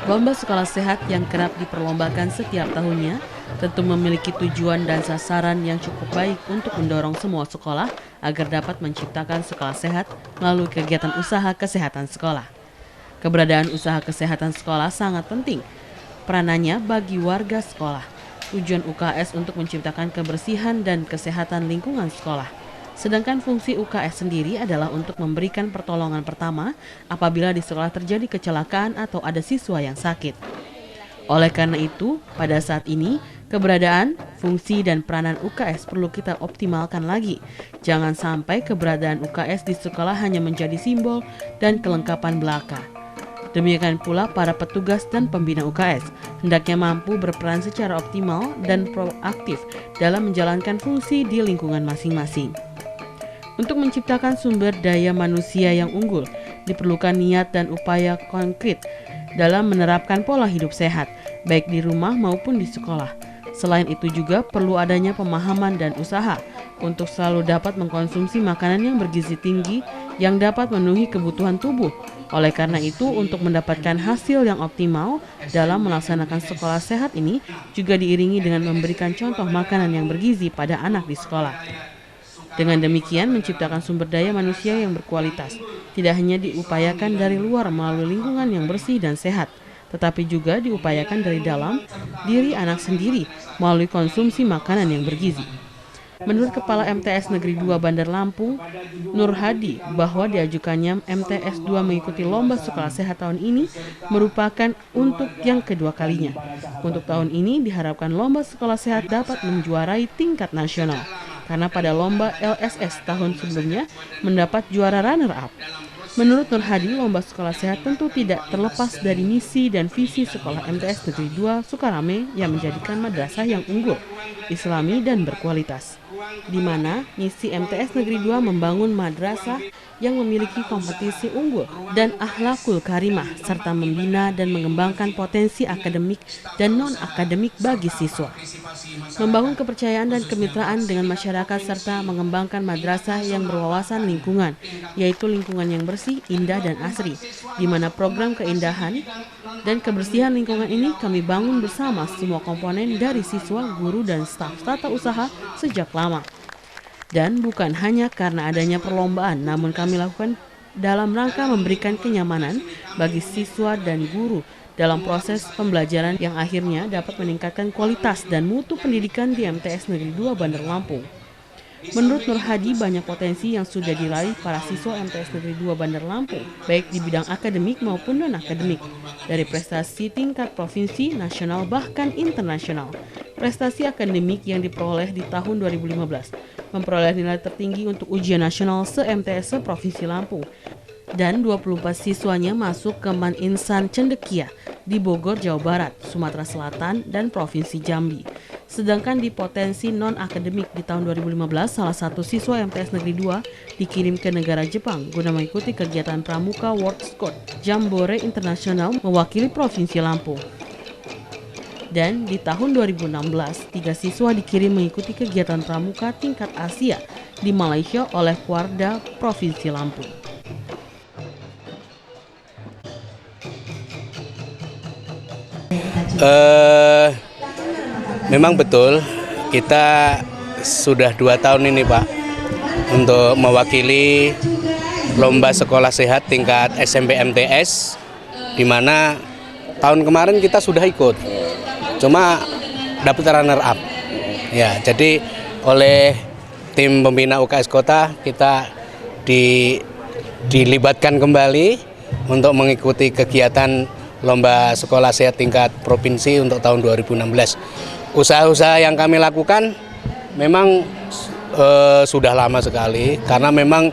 Lomba sekolah sehat yang kerap diperlombakan setiap tahunnya tentu memiliki tujuan dan sasaran yang cukup baik untuk mendorong semua sekolah agar dapat menciptakan sekolah sehat melalui kegiatan usaha kesehatan sekolah. Keberadaan usaha kesehatan sekolah sangat penting peranannya bagi warga sekolah. Tujuan UKS untuk menciptakan kebersihan dan kesehatan lingkungan sekolah. Sedangkan fungsi UKS sendiri adalah untuk memberikan pertolongan pertama apabila di sekolah terjadi kecelakaan atau ada siswa yang sakit. Oleh karena itu, pada saat ini, keberadaan, fungsi, dan peranan UKS perlu kita optimalkan lagi. Jangan sampai keberadaan UKS di sekolah hanya menjadi simbol dan kelengkapan belaka. Demikian pula para petugas dan pembina UKS hendaknya mampu berperan secara optimal dan proaktif dalam menjalankan fungsi di lingkungan masing-masing. Untuk menciptakan sumber daya manusia yang unggul, diperlukan niat dan upaya konkret dalam menerapkan pola hidup sehat, baik di rumah maupun di sekolah. Selain itu juga perlu adanya pemahaman dan usaha untuk selalu dapat mengkonsumsi makanan yang bergizi tinggi yang dapat memenuhi kebutuhan tubuh. Oleh karena itu, untuk mendapatkan hasil yang optimal dalam melaksanakan sekolah sehat ini juga diiringi dengan memberikan contoh makanan yang bergizi pada anak di sekolah. Dengan demikian, menciptakan sumber daya manusia yang berkualitas tidak hanya diupayakan dari luar melalui lingkungan yang bersih dan sehat, tetapi juga diupayakan dari dalam diri anak sendiri melalui konsumsi makanan yang bergizi. Menurut Kepala MTS Negeri 2 Bandar Lampung, Nur Hadi, bahwa diajukannya MTS 2 mengikuti lomba sekolah sehat tahun ini merupakan untuk yang kedua kalinya. Untuk tahun ini diharapkan lomba sekolah sehat dapat menjuarai tingkat nasional, karena pada lomba LSS tahun sebelumnya mendapat juara runner-up. Menurut Nur Hadi, lomba sekolah sehat tentu tidak terlepas dari misi dan visi sekolah MTS Negeri 2 Sukarame yang menjadikan madrasah yang unggul, islami dan berkualitas. Di mana misi MTS Negeri 2 membangun madrasah yang memiliki kompetisi unggul dan akhlakul karimah serta membina dan mengembangkan potensi akademik dan non-akademik bagi siswa. Membangun kepercayaan dan kemitraan dengan masyarakat serta mengembangkan madrasah yang berwawasan lingkungan, yaitu lingkungan yang bersih, indah, dan asri, di mana program keindahan dan kebersihan lingkungan ini kami bangun bersama semua komponen dari siswa, guru, dan staf tata usaha sejak lama. Dan bukan hanya karena adanya perlombaan, namun kami lakukan dalam rangka memberikan kenyamanan bagi siswa dan guru dalam proses pembelajaran yang akhirnya dapat meningkatkan kualitas dan mutu pendidikan di MTS Negeri 2 Bandar Lampung. Menurut Nur Hadi, banyak potensi yang sudah diraih para siswa MTS Negeri 2 Bandar Lampung, baik di bidang akademik maupun non-akademik, dari prestasi tingkat provinsi, nasional, bahkan internasional. Prestasi akademik yang diperoleh di tahun 2015 memperoleh nilai tertinggi untuk ujian nasional se-MTS se-Provinsi Lampung, dan 24 siswanya masuk ke Man Insan Cendekia di Bogor, Jawa Barat, Sumatera Selatan, dan Provinsi Jambi. Sedangkan di potensi non-akademik di tahun 2015, salah satu siswa MTS Negeri 2 dikirim ke negara Jepang guna mengikuti kegiatan Pramuka World Scout Jambore Internasional mewakili Provinsi Lampung. Dan di tahun 2016, 3 siswa dikirim mengikuti kegiatan Pramuka tingkat Asia di Malaysia oleh Warda Provinsi Lampung. Memang betul, kita sudah 2 tahun ini Pak untuk mewakili lomba sekolah sehat tingkat SMP MTS, di mana tahun kemarin kita sudah ikut, cuma dapat runner up. Ya, jadi oleh tim pembina UKS Kota kita dilibatkan kembali untuk mengikuti kegiatan lomba sekolah sehat tingkat provinsi untuk tahun 2016. Usaha-usaha yang kami lakukan memang sudah lama sekali, karena memang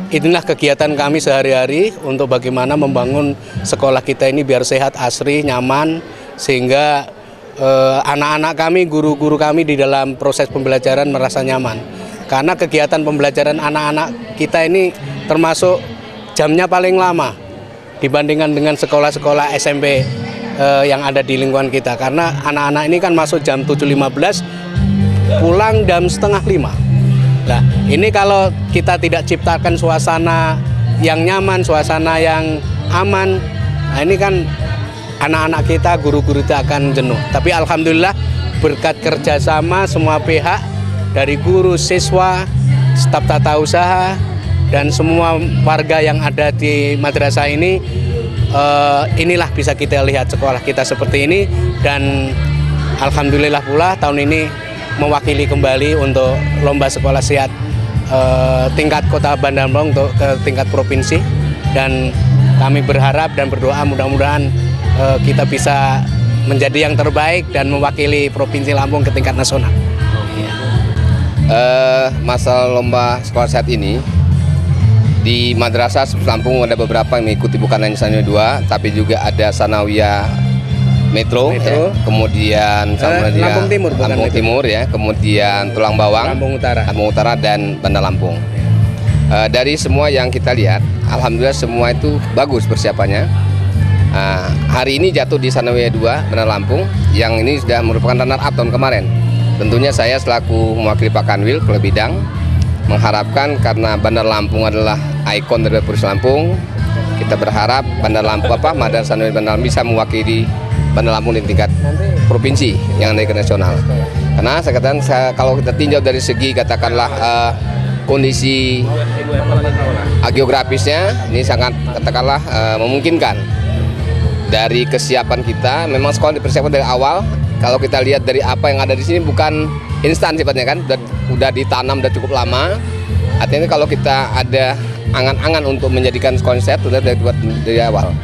inilah kegiatan kami sehari-hari untuk bagaimana membangun sekolah kita ini biar sehat, asri, nyaman, sehingga anak-anak kami, guru-guru kami di dalam proses pembelajaran merasa nyaman. Karena kegiatan pembelajaran anak-anak kita ini termasuk jamnya paling lama dibandingkan dengan sekolah-sekolah SMP yang ada di lingkungan kita, karena anak-anak ini kan masuk jam 7.15, pulang jam 4:30. Nah, ini kalau kita tidak ciptakan suasana yang nyaman, suasana yang aman, nah ini kan anak-anak kita, guru-guru itu akan jenuh. Tapi alhamdulillah berkat kerjasama semua pihak dari guru, siswa, staf tata usaha, dan semua warga yang ada di madrasah ini, inilah bisa kita lihat sekolah kita seperti ini. Dan alhamdulillah pula tahun ini mewakili kembali untuk lomba sekolah sehat tingkat Kota Bandar Lampung untuk ke tingkat provinsi. Dan kami berharap dan berdoa mudah-mudahan kita bisa menjadi yang terbaik dan mewakili Provinsi Lampung ke tingkat nasional. Masalah lomba sekolah sehat ini di Madrasah Lampung ada beberapa yang mengikuti, bukan hanya Sanawiyah 2, tapi juga ada Sanawiyah Metro. Ya. Kemudian Lampung Timur ya, kemudian Tulang Bawang, Lampung Utara dan Bandar Lampung. Dari semua yang kita lihat, alhamdulillah semua itu bagus persiapannya. Hari ini jatuh di Sanawiyah 2 Bandar Lampung, yang ini sudah merupakan runner up tahun kemarin. Tentunya saya selaku mewakili Pak Kanwil Kepala Bidang mengharapkan, karena Bandar Lampung adalah ikon dari Provinsi Lampung, kita berharap Madrasah Sanawiyah Bandar Lampung bisa mewakili Bandar Lampung di tingkat provinsi yang naik ke nasional. Karena saya katakan, kalau kita tinjau dari segi katakanlah kondisi geografisnya ini sangat katakanlah memungkinkan. Dari kesiapan kita, memang sekolah dipersiapkan dari awal. Kalau kita lihat dari apa yang ada di sini bukan instan sifatnya kan, udah ditanam udah cukup lama. Artinya kalau kita ada angan-angan untuk menjadikan sekolah sehat sudah dari awal.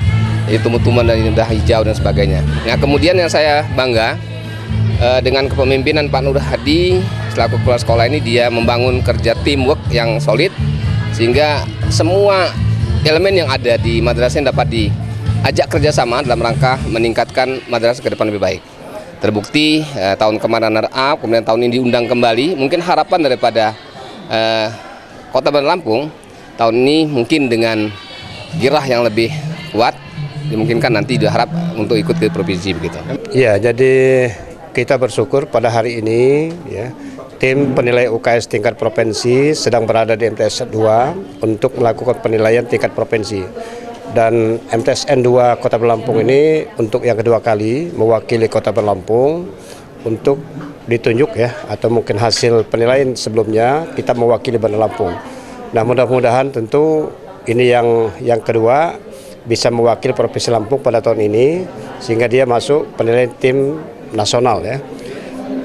Jadi tumbuh-tumbuhan dan indah hijau dan sebagainya. Nah, kemudian yang saya bangga dengan kepemimpinan Pak Nur Hadi selaku kepala sekolah ini, dia membangun kerja teamwork yang solid sehingga semua elemen yang ada di madrasah dapat diajak kerjasama dalam rangka meningkatkan madrasah ke depan lebih baik. Terbukti tahun kemarin runner up, kemudian tahun ini diundang kembali. Mungkin harapan daripada Kota Bandar Lampung tahun ini mungkin dengan girah yang lebih kuat, dimungkinkan nanti diharap untuk ikut ke provinsi begitu. Ya, jadi kita bersyukur pada hari ini ya, tim penilai UKS tingkat provinsi sedang berada di MTS 2 untuk melakukan penilaian tingkat provinsi. Dan MTSN 2 Kota Bandar Lampung ini untuk yang kedua kali mewakili Kota Bandar Lampung untuk ditunjuk ya, atau mungkin hasil penilaian sebelumnya kita mewakili Bandar Lampung. Nah, mudah-mudahan tentu ini yang kedua bisa mewakili Provinsi Lampung pada tahun ini sehingga dia masuk penilaian tim nasional ya.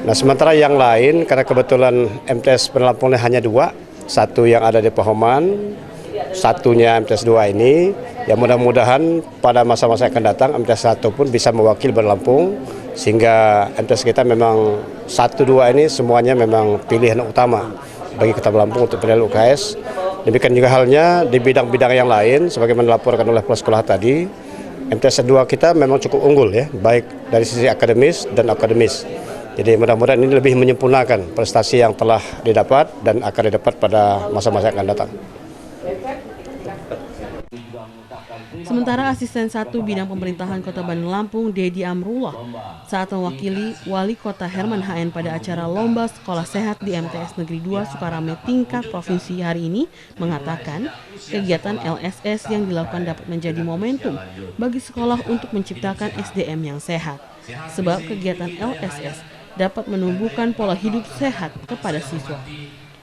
Nah, sementara yang lain karena kebetulan MTS Bandar Lampung hanya 2, satu yang ada di Pahoman, satunya MTS 2 ini, ya mudah-mudahan pada masa-masa yang akan datang MTS 1 pun bisa mewakili Bandar Lampung sehingga MTS kita memang 1-2 ini semuanya memang pilihan utama bagi Kota Bandar Lampung untuk penilaian UKS. Demikian juga halnya di bidang-bidang yang lain sebagaimana dilaporkan oleh kepala sekolah tadi, MTS 2 kita memang cukup unggul ya, baik dari sisi akademis dan akademis. Jadi mudah-mudahan ini lebih menyempurnakan prestasi yang telah didapat dan akan didapat pada masa-masa yang akan datang. Sementara Asisten 1 Bidang Pemerintahan Kota Bandar Lampung, Dedi Amrullah, saat mewakili Wali Kota Herman HN pada acara Lomba Sekolah Sehat di MTS Negeri 2 Sukarame tingkat provinsi hari ini, mengatakan kegiatan LSS yang dilakukan dapat menjadi momentum bagi sekolah untuk menciptakan SDM yang sehat. Sebab kegiatan LSS dapat menumbuhkan pola hidup sehat kepada siswa.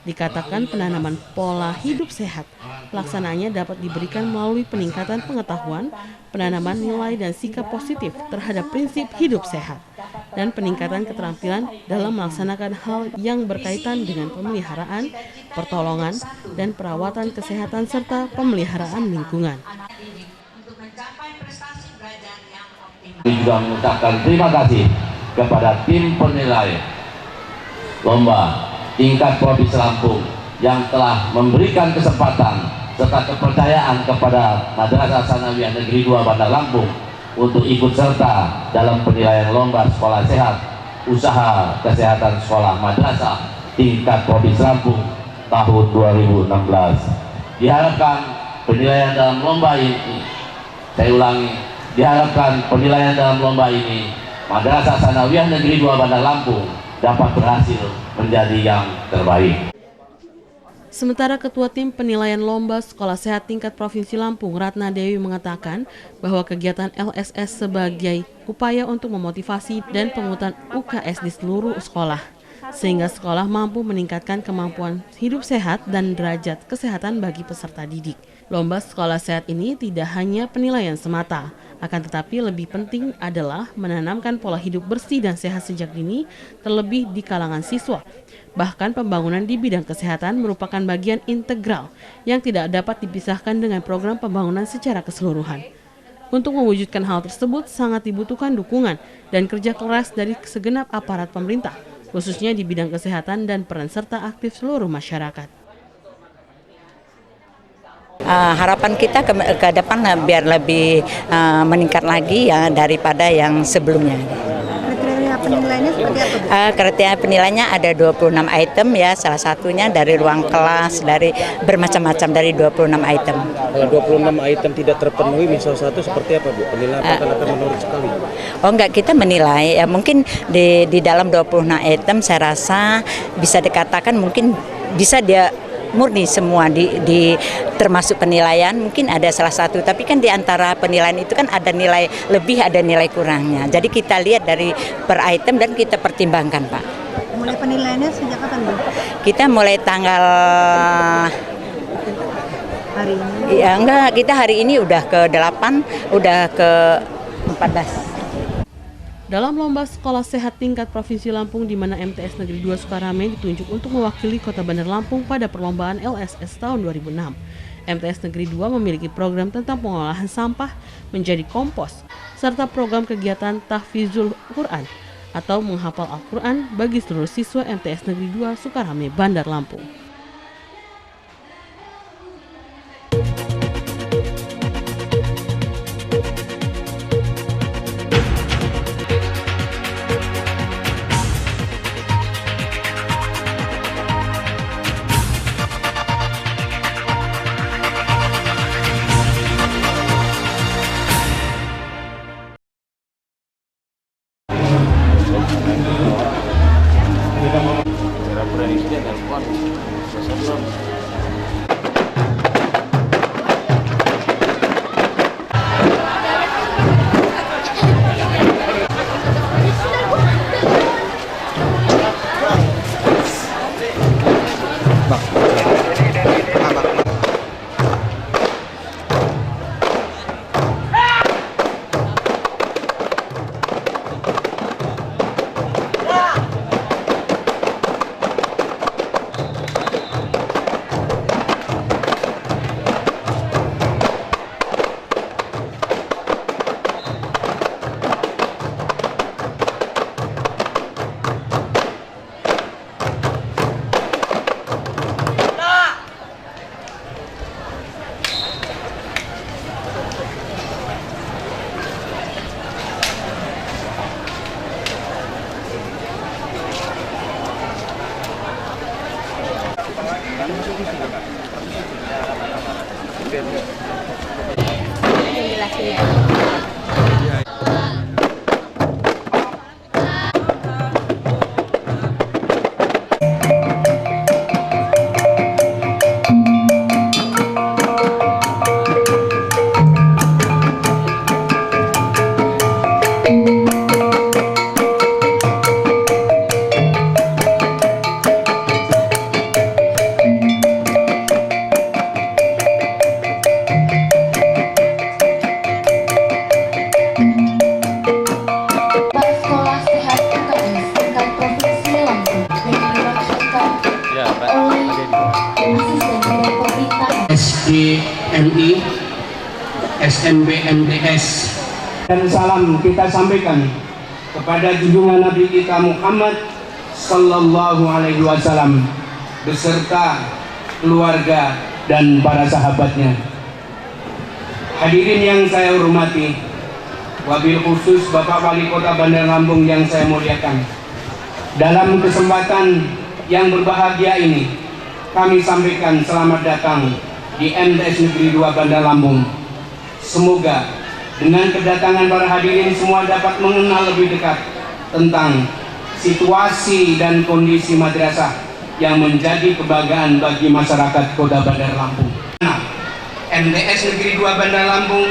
Dikatakan penanaman pola hidup sehat, pelaksananya dapat diberikan melalui peningkatan pengetahuan, penanaman nilai dan sikap positif terhadap prinsip hidup sehat, dan peningkatan keterampilan dalam melaksanakan hal yang berkaitan dengan pemeliharaan, pertolongan, dan perawatan kesehatan serta pemeliharaan lingkungan. Juga mengucapkan terima kasih kepada tim penilai lomba tingkat Provinsi Lampung yang telah memberikan kesempatan serta kepercayaan kepada Madrasah Sanawiyah Negeri 2 Bandar Lampung untuk ikut serta dalam penilaian lomba sekolah sehat usaha kesehatan sekolah madrasah tingkat Provinsi Lampung tahun 2016. Diharapkan penilaian dalam lomba ini, saya ulangi, diharapkan penilaian dalam lomba ini Madrasah Sanawiyah Negeri 2 Bandar Lampung dapat berhasil menjadi yang terbaik. Sementara Ketua Tim Penilaian Lomba Sekolah Sehat Tingkat Provinsi Lampung, Ratna Dewi, mengatakan bahwa kegiatan LSS sebagai upaya untuk memotivasi dan penguatan UKS di seluruh sekolah, sehingga sekolah mampu meningkatkan kemampuan hidup sehat dan derajat kesehatan bagi peserta didik. Lomba Sekolah Sehat ini tidak hanya penilaian semata, akan tetapi lebih penting adalah menanamkan pola hidup bersih dan sehat sejak dini, terlebih di kalangan siswa. Bahkan pembangunan di bidang kesehatan merupakan bagian integral yang tidak dapat dipisahkan dengan program pembangunan secara keseluruhan. Untuk mewujudkan hal tersebut sangat dibutuhkan dukungan dan kerja keras dari segenap aparat pemerintah, khususnya di bidang kesehatan dan peran serta aktif seluruh masyarakat. Harapan kita ke depan biar lebih meningkat lagi ya daripada yang sebelumnya. Kriteria penilaiannya seperti apa, Bu? Kriteria penilaiannya ada 26 item ya, salah satunya dari ruang kelas, dari bermacam-macam dari 26 item. Kalau 26 item tidak terpenuhi, misal satu seperti apa, Bu? Penilaian akan menurut sekali. Oh enggak, kita menilai ya mungkin di dalam 26 item saya rasa bisa dikatakan mungkin bisa dia murni semua di termasuk penilaian, mungkin ada salah satu, tapi kan di antara penilaian itu kan ada nilai lebih, ada nilai kurangnya. Jadi kita lihat dari per item dan kita pertimbangkan, Pak. Mulai penilaiannya sejak kapan, Bu? Kita mulai tanggal Hari ini? ya enggak, kita hari ini udah ke-8, udah ke-14. Dalam Lomba Sekolah Sehat Tingkat Provinsi Lampung, di mana MTS Negeri 2 Sukarame ditunjuk untuk mewakili Kota Bandar Lampung pada perlombaan LSS tahun 2006. MTS Negeri 2 memiliki program tentang pengolahan sampah menjadi kompos, serta program kegiatan tahfizul Quran atau menghafal Al-Quran bagi seluruh siswa MTS Negeri 2 Sukarame, Bandar Lampung. SDMI, SMB MTS. Dan salam kita sampaikan kepada junjungan Nabi kita Muhammad Sallallahu Alaihi Wasallam beserta keluarga dan para sahabatnya. Hadirin yang saya hormati, wabil khusus Bapak Wali Kota Bandar Lampung yang saya muliakan. Dalam kesempatan yang berbahagia ini, kami sampaikan selamat datang di MTS Negeri 2 Bandar Lampung. Semoga dengan kedatangan para hadirin semua dapat mengenal lebih dekat tentang situasi dan kondisi madrasah yang menjadi kebanggaan bagi masyarakat Kota Bandar Lampung. MTS Negeri 2 Bandar Lampung,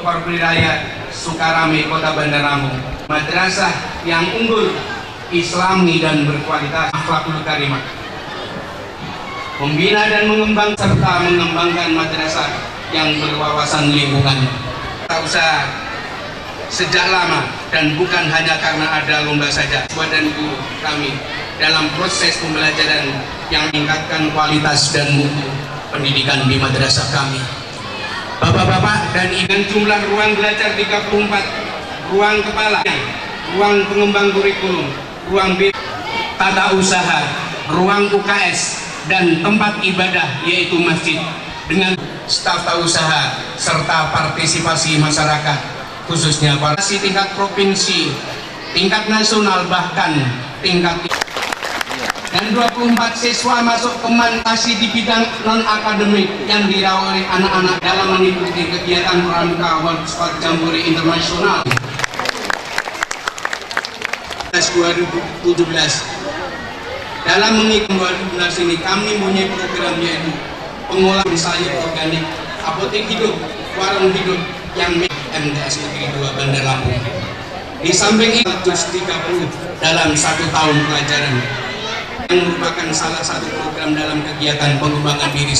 Korpri Raya Sukarame Kota Bandar Lampung, madrasah yang unggul, islami dan berkualitas, akhlakul karimah, membina dan serta mengembangkan madrasah yang berwawasan lingkungan. Usaha sejak lama dan bukan hanya karena ada lomba saja, dan guru kami dalam proses pembelajaran yang meningkatkan kualitas dan mutu pendidikan di madrasah kami. Bapak-bapak dan ibu, jumlah ruang belajar 34, ruang kepala, ruang pengembang kurikulum, ruang tata usaha, ruang UKS, dan tempat ibadah yaitu masjid dengan staf tata usaha serta partisipasi masyarakat, khususnya partisipasi tingkat provinsi, tingkat nasional, bahkan tingkat, dan 24 siswa masuk kemantasi di bidang non-akademik yang dirawat oleh anak-anak dalam mengikuti kegiatan Pramuka World Sport Jambore Internasional 2017. Dalam mengikuti 2012 ini kami punya program yaitu pengolahan sayur organik, apotek hidup, warung hidup yang MTS Negeri 2 Bandar Lampung. Di samping itu 130 dalam 1 tahun pelajaran yang merupakan salah satu program dalam kegiatan pengembangan diri.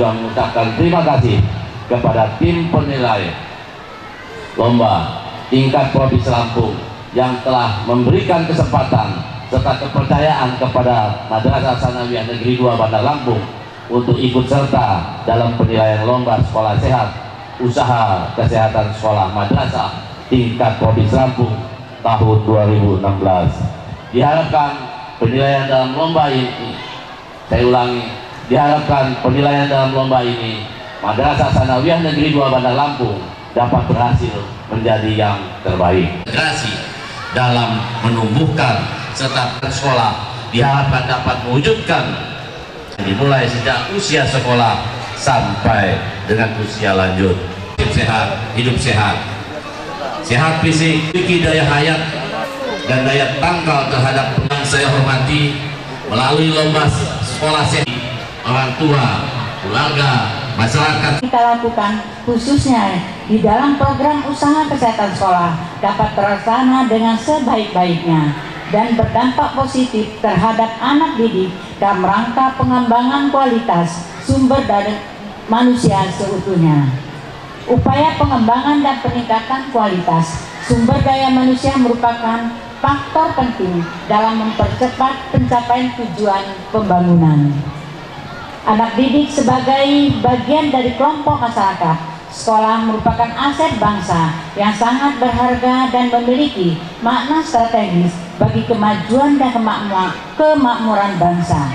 Juga mengucapkan terima kasih kepada tim penilai lomba tingkat Provinsi Lampung yang telah memberikan kesempatan serta kepercayaan kepada Madrasah Sanawiyah Negeri 2 Bandar Lampung untuk ikut serta dalam penilaian lomba sekolah sehat, usaha kesehatan sekolah madrasah tingkat Provinsi Lampung tahun 2016. Diharapkan penilaian dalam lomba ini, saya ulangi, diharapkan penilaian dalam lomba ini Madrasah Sanawiyah Negeri 2 Bandar Lampung dapat berhasil menjadi yang terbaik. Integrasi dalam menumbuhkan serta sekolah diharapkan dapat mewujudkan dimulai sejak usia sekolah sampai dengan usia lanjut. Hidup sehat, sehat fisik, memiliki daya hayat dan daya tangkal terhadap yang saya hormati melalui lomba sekolah sehat. Orang tua, keluarga, masyarakat kita lakukan khususnya di dalam program usaha kesehatan sekolah dapat terlaksana dengan sebaik-baiknya dan berdampak positif terhadap anak didik dalam rangka pengembangan kualitas sumber daya manusia seutuhnya. Upaya pengembangan dan peningkatan kualitas sumber daya manusia merupakan faktor penting dalam mempercepat pencapaian tujuan pembangunan. Anak didik sebagai bagian dari kelompok masyarakat, sekolah merupakan aset bangsa yang sangat berharga dan memiliki makna strategis bagi kemajuan dan kemakmuran bangsa.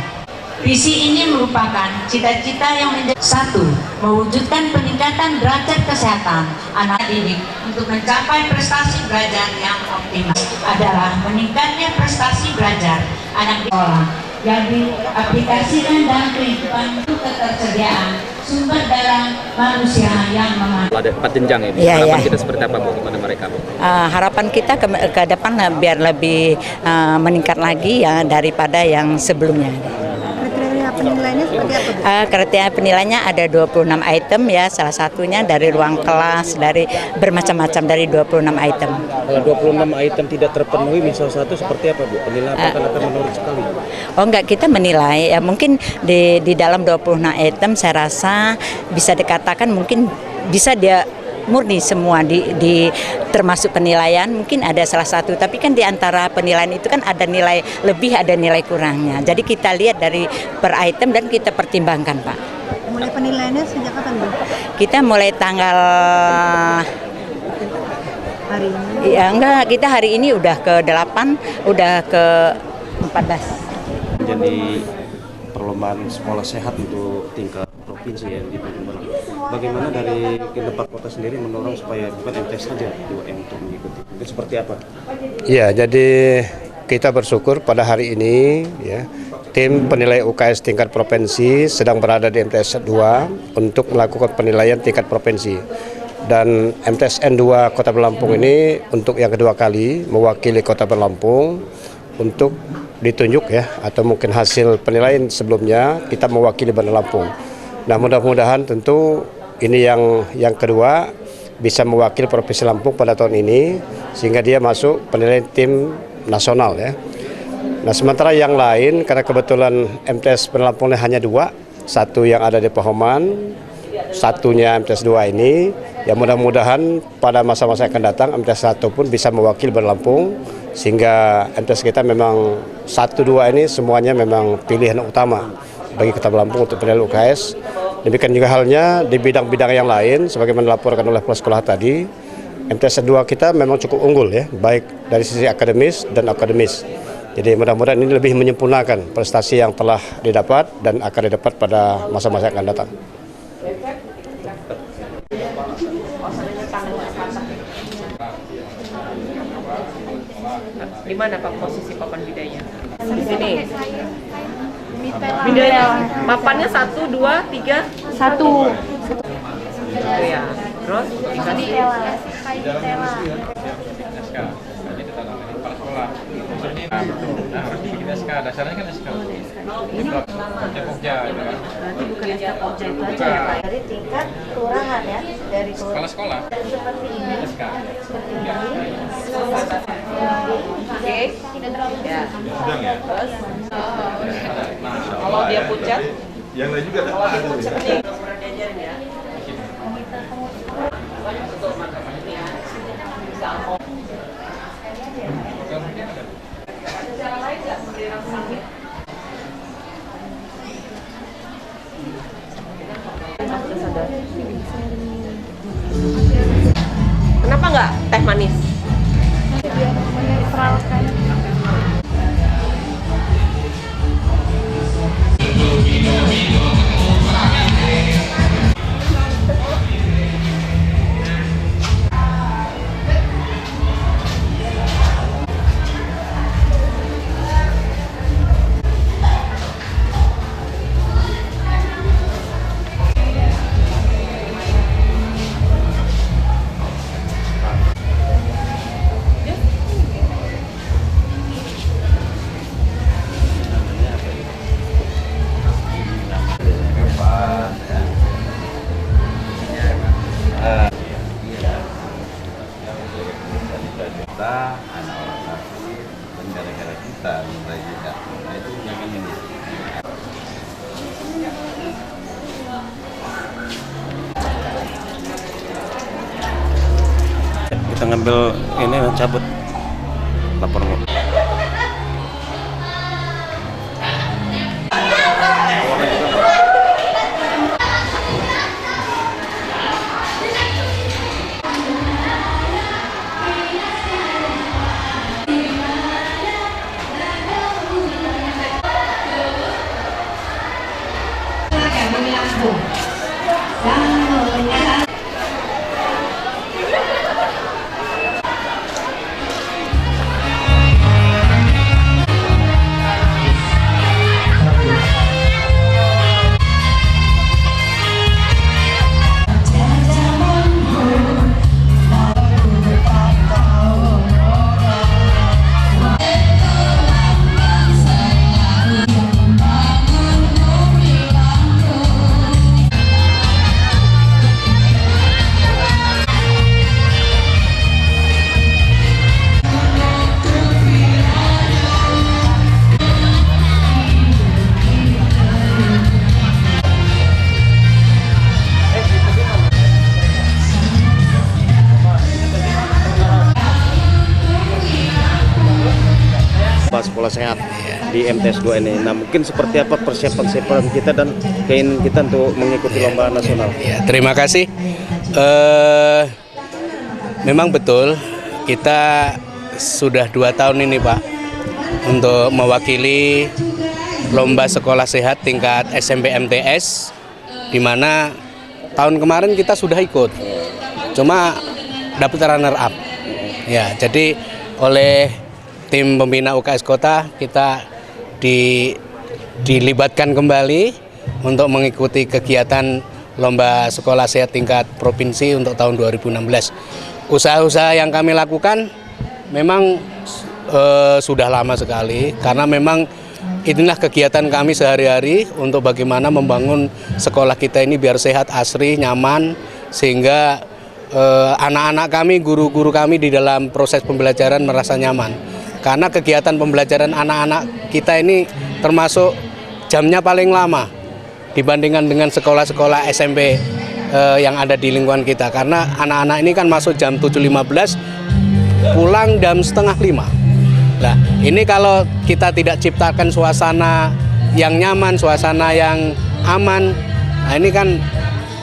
Visi ini merupakan cita-cita yang menjadi satu, mewujudkan peningkatan derajat kesehatan anak didik untuk mencapai prestasi belajar yang optimal adalah meningkatnya prestasi belajar anak di sekolah yang diaplikasikan dalam kehidupan untuk ketersediaan sumber daya manusia yang memadai. Ada 4 jenjang ini. Harapan kita seperti apa Bu kepada mereka Bu? Harapan kita ke depan biar lebih meningkat lagi ya daripada yang sebelumnya. Kriteria penilaiannya seperti apa, Bu? Kriteria penilaiannya ada 26 item ya, salah satunya dari ruang kelas, dari bermacam-macam dari 26 item. Kalau 26 item tidak terpenuhi misal satu seperti apa Bu? Penilaian akan menurut sekali. Oh enggak, kita menilai ya mungkin di dalam 26 item saya rasa bisa dikatakan mungkin bisa dia murni semua di termasuk penilaian, mungkin ada salah satu, tapi kan di antara penilaian itu kan ada nilai lebih, ada nilai kurangnya. Jadi kita lihat dari per item dan kita pertimbangkan, Pak. Mulai penilaiannya sejak kapan, Bu? Kita mulai tanggal Hari ini? ya enggak, kita hari ini udah ke 8, udah ke 14. Menjadi perlombaan sekolah sehat untuk tingkat provinsi ya di Palembang. Bagaimana dari Gendepak Kota sendiri mendorong supaya bukan MTs saja yang untuk mengikuti? Itu seperti apa? Ya, jadi kita bersyukur pada hari ini ya tim penilai UKS tingkat provinsi sedang berada di MTSN 2 untuk melakukan penilaian tingkat provinsi. Dan MTSN 2 Kota Lampung ini untuk yang kedua kali mewakili Kota Lampung untuk ditunjuk ya, atau mungkin hasil penilaian sebelumnya kita mewakili Bandar Lampung. Nah, mudah-mudahan tentu ini yang kedua bisa mewakili Provinsi Lampung pada tahun ini sehingga dia masuk penilaian tim nasional ya. Nah, sementara yang lain karena kebetulan MTS Bandar Lampung hanya 2, satu yang ada di Pahoman, satunya MTS 2 ini, ya mudah-mudahan pada masa-masa yang akan datang MTS 1 pun bisa mewakili Bandar Lampung sehingga MTS kita memang 1, 2 ini semuanya memang pilihan utama bagi Kota Lampung untuk penilaian UKS. Demikian juga halnya di bidang-bidang yang lain sebagaimana dilaporkan oleh kepala sekolah tadi, MTS 2 kita memang cukup unggul ya, baik dari sisi akademis dan akademis. Jadi mudah-mudahan ini lebih menyempurnakan prestasi yang telah didapat dan akan didapat pada masa-masa yang akan datang. Di mana Pak posisi papan bidanya? Di sini. Bidanya papannya 1, 2, 3? 1. Ya. Terus dikasih harus bikin SK, dasarnya kan SK. Ini Pokja itu kan. Berarti bukan SK Pokja itu aja ya Pak? Dari tingkat kelurahan ya, dari Sekolah-sekolah. seperti ini. SK. Oke. Ya. Sedang ya. Terus kalau dia pucat? Yang lain juga ada. Kalau dia pucat nih, pernah diajarin ya? Kenapa nggak teh manis? Biar menetralkan. Kita ngambil ini cabut laporan. lomba sekolah sehat di MTS 2 ini. Nah, mungkin seperti apa persiapan kita dan keinginan kita untuk mengikuti lomba nasional? Ya, terima kasih. Memang betul kita sudah 2 tahun ini Pak untuk mewakili lomba sekolah sehat tingkat SMP MTS, di mana tahun kemarin kita sudah ikut, cuma dapat runner up. Ya, jadi oleh tim pembina UKS Kota kita dilibatkan kembali untuk mengikuti kegiatan lomba sekolah sehat tingkat provinsi untuk tahun 2016. Usaha-usaha yang kami lakukan memang sudah lama sekali, karena memang inilah kegiatan kami sehari-hari untuk bagaimana membangun sekolah kita ini biar sehat, asri, nyaman, sehingga anak-anak kami, guru-guru kami di dalam proses pembelajaran merasa nyaman. Karena kegiatan pembelajaran anak-anak kita ini termasuk jamnya paling lama dibandingkan dengan sekolah-sekolah SMP yang ada di lingkungan kita. Karena anak-anak ini kan masuk jam 7.15, pulang jam 4:30. Nah, ini kalau kita tidak ciptakan suasana yang nyaman, suasana yang aman, nah ini kan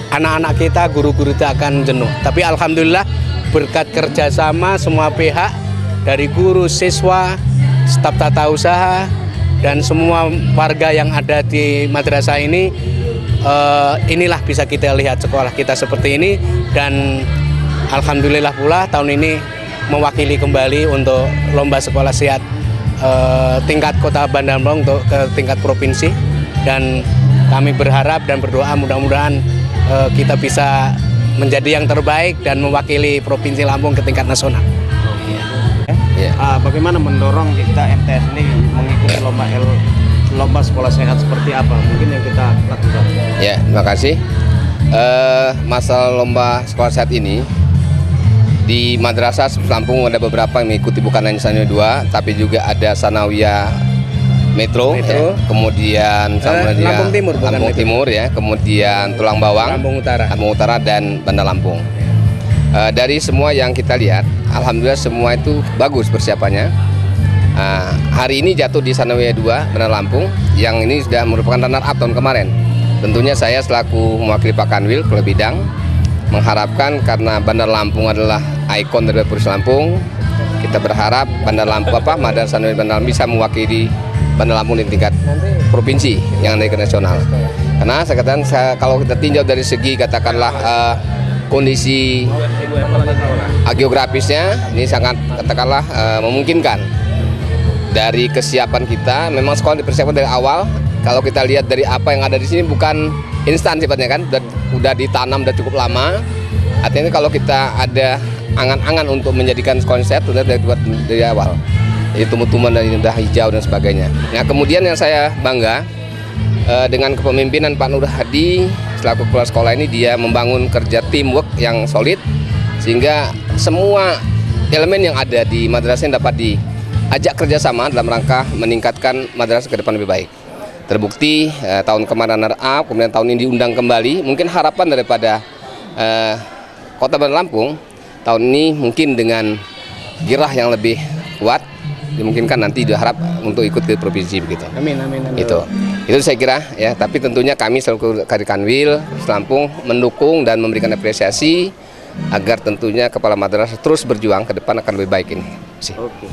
anak-anak kita, guru-guru kita akan jenuh. Tapi alhamdulillah berkat kerjasama semua pihak, dari guru, siswa, staf tata usaha, dan semua warga yang ada di madrasah ini, inilah bisa kita lihat sekolah kita seperti ini. Dan alhamdulillah pula tahun ini mewakili kembali untuk lomba sekolah sehat tingkat Kota Bandar Lampung untuk ke tingkat provinsi, dan kami berharap dan berdoa mudah-mudahan kita bisa menjadi yang terbaik dan mewakili Provinsi Lampung ke tingkat nasional. Bagaimana mendorong kita MTS ini mengikuti lomba sekolah sehat seperti apa mungkin yang kita lakukan? Ya, terima kasih. Masalah lomba sekolah sehat ini di Madrasah Lampung ada beberapa yang mengikuti, bukan hanya Sanawiyah 2, tapi juga ada Sanawiyah Metro. Ya. Kemudian Lampung Timur ya, kemudian Tulang Bawang, Lampung Utara dan Bandar Lampung. Dari semua yang kita lihat, alhamdulillah semua itu bagus persiapannya. Hari ini jatuh di Sanawiyah 2 Bandar Lampung, yang ini sudah merupakan runner up tahun kemarin. Tentunya saya selaku mewakili Pak Kanwil Kepala Bidang mengharapkan, karena Bandar Lampung adalah ikon dari Provinsi Lampung, kita berharap Bandar Lampung Madrasah Sanawiyah Bandar Lampung bisa mewakili Bandar Lampung di tingkat provinsi yang naik ke nasional. Karena saya katakan, kalau kita tinjau dari segi katakanlah kondisi geografisnya ini sangat katakanlah memungkinkan. Dari kesiapan kita, memang sekolah dipersiapkan dari awal. Kalau kita lihat dari apa yang ada di sini bukan instan sifatnya kan, udah ditanam, udah cukup lama. Artinya kalau kita ada angan-angan untuk menjadikan sekolah sehat, sudah dari awal. Jadi tumbuh-tumbuhan dan indah hijau dan sebagainya. Nah, kemudian yang saya bangga dengan kepemimpinan Pak Nur Hadi selaku kepala sekolah ini, dia membangun kerja teamwork yang solid, sehingga semua elemen yang ada di madrasah dapat diajak kerjasama dalam rangka meningkatkan madrasah ke depan lebih baik. Terbukti tahun kemarin runner up, kemudian tahun ini diundang kembali. Mungkin harapan daripada Kota Bandar Lampung tahun ini mungkin dengan girah yang lebih kuat, dimungkinkan nanti diharap untuk ikut ke provinsi begitu. Amin. Itu saya kira ya. Tapi tentunya kami selaku dari Kanwil Lampung mendukung dan memberikan apresiasi agar tentunya kepala madrasah terus berjuang ke depan akan lebih baik ini. Oke.